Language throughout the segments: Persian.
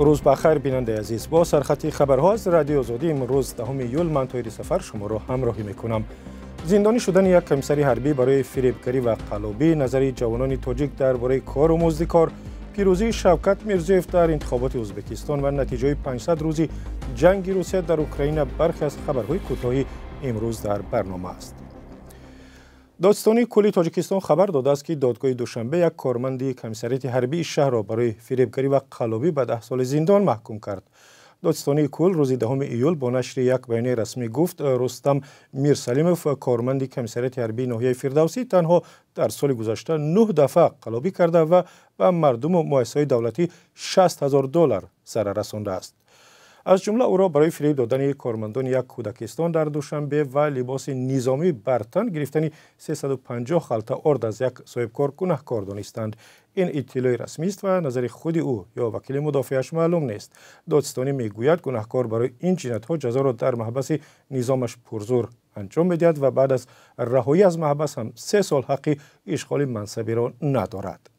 روز بخیر بیننده عزیز، با سرخطی خبرها از رادیو آزادی امروز 10 یول من طاهر سفر شما را همراهی میکنم. زندانی شدن یک کمیسر حربی برای فریبکاری و قلابی، نظری جوانان تاجیک درباره کار و مزد کار، پیروزی شوکت میرزیف در انتخابات ازبکستان و نتیجه 500 روزی جنگ روسیه در اوکراین برخی از خبرهای کوتاهی امروز در برنامه است. دادستانی کلی تاجیکستان خبر داده است که دادگاه دوشنبه یک کارمند کمیسریت حربی شهر را برای فریبکاری و قلابی به 10 سال زندان محکوم کرد. دادستانی کل روز 10 ایول با نشر یک بیانیه رسمی گفت رستم میرسلیموف، کارمند کمیسریت حربی ناحیه فردوسی، تنها در سال گذشته 9 دفعه قلابی کرده و به مردم و مؤسسات دولتی $60,000 ضرر رسانده است. از جمله او را برای فریب دادن کارمندان یک کودکستان در دوشنبه و لباس نظامی بر تن گرفتن 350 خلطه آرد از یک صاحبکار گناهکار دانستند. این اطلاع رسمی است و نظر خود او یا وکیل مدافعش معلوم نیست. دادستانی میگوید گناهکار برای این جنایت‌ها جزا را در محبس نظامش پرزور انجام می‌دهد و بعد از رهایی از محبس هم 3 سال حق اشغال منصبی را ندارد.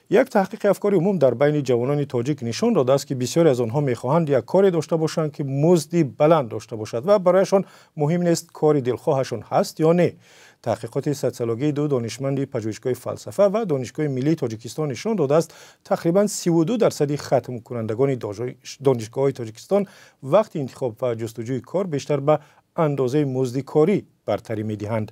یک تحقیق افکار عموم در بین جوانان تاجیک نشان داده است که بسیاری از آنها می‌خواهند یک کاری داشته باشند که مزدی بلند داشته باشد و برایشان مهم نیست کاری دلخواهشان هست یا نه. تحقیقات سوسیولوژی دو دانشمند پژوهشگاه فلسفه و دانشگاه ملی تاجیکستان نشان داده است تقریباً 32% ختم کنندگان دانشگاه‌های تاجیکستان وقتی انتخاب و جستجوی کار بیشتر به اندازه مزد کاری برتری می‌دهند.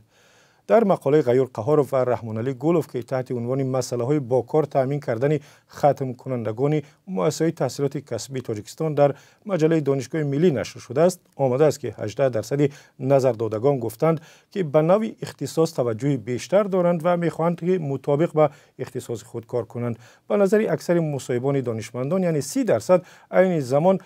در مقاله غیور قهار و رحمان علی گولوف که تحت عنوان مسئله‌های با کار تامین کردن ختم کنندگان مؤسسات تحصیلات کسبی تاجیکستان در مجله دانشگاه ملی نشر شده است، آمده است که 18% نظردادگان گفتند که به نوع اختصاص توجه بیشتر دارند و می‌خواهند که مطابق با اختصاص خود کار کنند. به نظر اکثر مصاحبان دانشمندان یعنی 30% عین زمان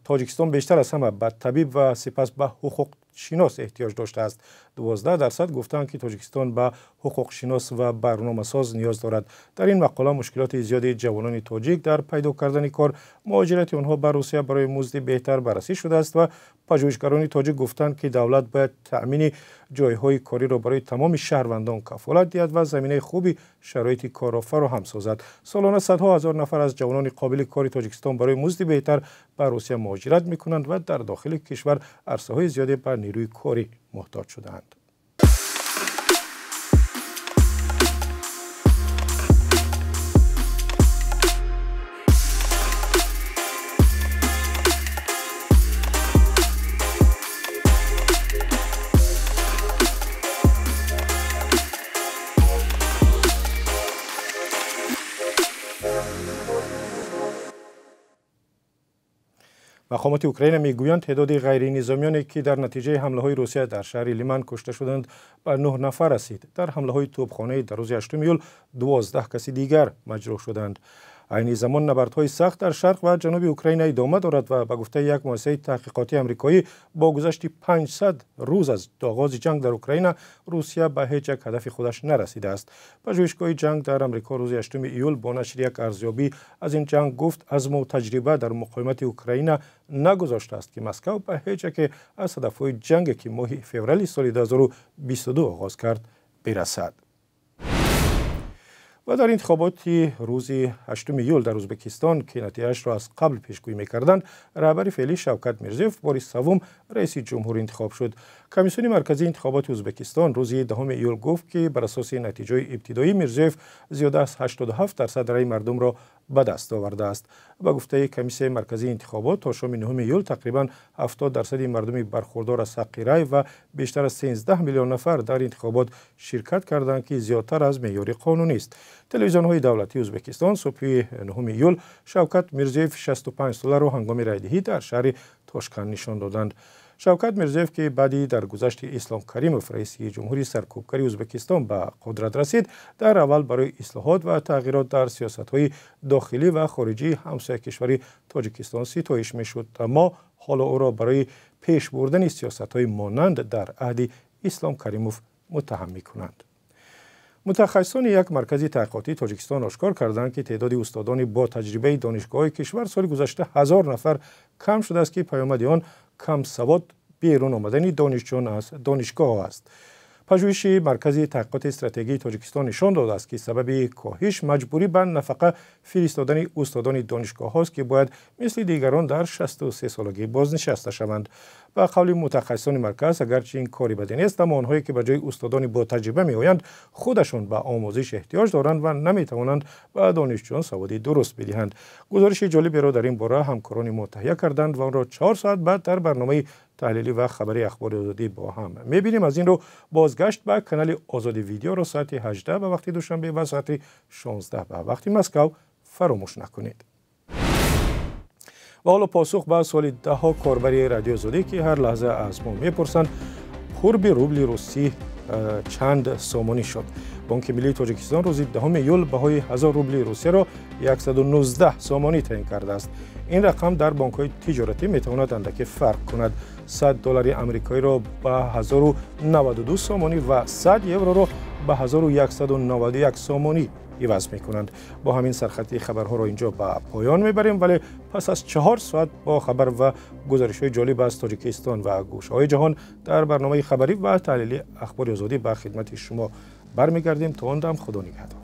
تاجیکستان بیشتر از همه به طبیب و سپس به حقوق شناس احتیاج داشته است. 12% گفتند که تاجیکستان به حقوق شناس و برنامه ساز نیاز دارد. در این مقاله مشکلات زیادی جوانان تاجیک در پیدا کردن کار، مهاجرت آنها به روسیه برای مزد بهتر بررسی شده است و پژوهشگران تاجیک گفتند که دولت باید تأمین جایهای کاری را برای تمام شهروندان کفالت دهد و زمینه خوبی شرایط کار را فراهم سازد. سالانه صدها هزار نفر از جوانان قابل کار تاجیکستان برای مزد بهتر به روسیه مهاجرت می‌کنند و در داخل کشور عرصه‌های زیادی به نیروی کاری محتاج شده‌اند. مقامات اوکراین میگویند تعداد غیر نظامیانی که در نتیجه حمله‌های روسیه در شهر لیمن کشته شدند به 9 نفر رسید. در حمله‌های توپخانه در روز 8 یول 12 کسی دیگر مجروح شدند. عین زمان نبردهای سخت در شرق و جنوب اوکراین ادامه دارد و به گفته یک مؤسسه تحقیقاتی آمریکایی با گذشت 500 روز از آغاز جنگ در اوکراین روسیه به هیچ یک هدف خودش نرسیده است. پژوهشگاه جنگ در آمریکا روز 8 ایول با نشر یک ارزیابی از این جنگ گفت عزم و تجربه در مقاومت اوکراین نگذاشته است که مسکو به هیچ یک از هدفهای جنگ که ماه فوریه سال 2022 آغاز کرد برسد. و در انتخابات روز 8 ایول در ازبکستان که نتیجه‌اش را از قبل پیشگویی می‌کردند، رهبر فعلی شوکت میرزیف بار سوم رئیس جمهور انتخاب شد. کمیسیون مرکزی انتخابات ازبکستان روز 10 ایول گفت که بر اساس نتیجه ابتدایی میرزیف زیاده از 87% رأی مردم را به دست آورده است. با گفته کمیسیون مرکزی انتخابات تا شام 9 ایول تقریباً 70% مردم برخوردار از حق رأی و بیشتر از 13 میلیون نفر در انتخابات شرکت کردند که زیادتر از معیار قانونی است. تلویزیون‌های دولتی ازبکستان صبح 9 ایول شوکت میرزیف $65 را هنگام رأی‌دهی در شهر تاشکند نشان دادند. شوکت میرزیف که بعدی در گذشت اسلام کریموف رئیس جمهوری سرکوبگری ازبکستان به قدرت رسید، در اول برای اصلاحات و تغییرات در سیاست‌های داخلی و خارجی همسایه کشوری تاجیکستان ستایش می‌شد، اما حالا او را برای پیش بردن سیاست‌های مانند در عهد اسلام کریموف متهم می‌کنند. متخصصان یک مرکز تحقیقاتی تاجیکستان آشکار کردند که تعداد استادان با تجربه دانشگاه کشور سال گذشته 1000 نفر کم شده است که پیامد آن کم سواد بیرون آمدن دانشجویان از دانشگاه است. پژوهش مرکز تحقیقات استراتژی تاجیکستان نشان داده است که سبب کاهش مجبوری به نفقه فرستادن استادان دانشگاه است که باید مثل دیگران در 63 سالگی بازنشسته شوند. به قول متخصصان مرکز، اگرچه این کاری بدی نیست، اما آنهایی که به جای استادان با تجربه میآیند خودشان به آموزش احتیاج دارند و نمیتوانند به دانشجویان سواد درست بدهند. گزارش جالبی را در این باره همکاران ما تهیه کردند و آن را 4 ساعت بعد در برنامه تحلیلی و خبری اخبار آزادی با هم میبینیم. از این رو بازگشت به کانال آزادی ویدیو را ساعت 18 به وقت دوشنبه و ساعت 16 به وقت مسکو فراموش نکنید. و حالا پاسخ به سوال 10 کاربری رادیو آزادی که هر لحظه از ما میپرسند قرب روبل روسی چند سامانی شد. بانک ملی تاجیکستان روز 10 ایول بهای 1000 روبل روسی را 119 سامانی تعیین کرده است. این رقم در بانک‌های تجارتی میتواند اندکی فرق کند. 100 دلار آمریکایی را به 1092 سامانی و 100 یورو را به 1191 سامانی عوض میکنند. با همین سرخطی خبرها را اینجا به پایان میبریم، ولی پس از 4 ساعت با خبر و گزارش‌های جالب از تاجیکستان و گوشه‌های جهان در برنامه خبری و تحلیلی اخبار آزادی به خدمت شما برمیگردیم. تا آن دم خدا نگهدار.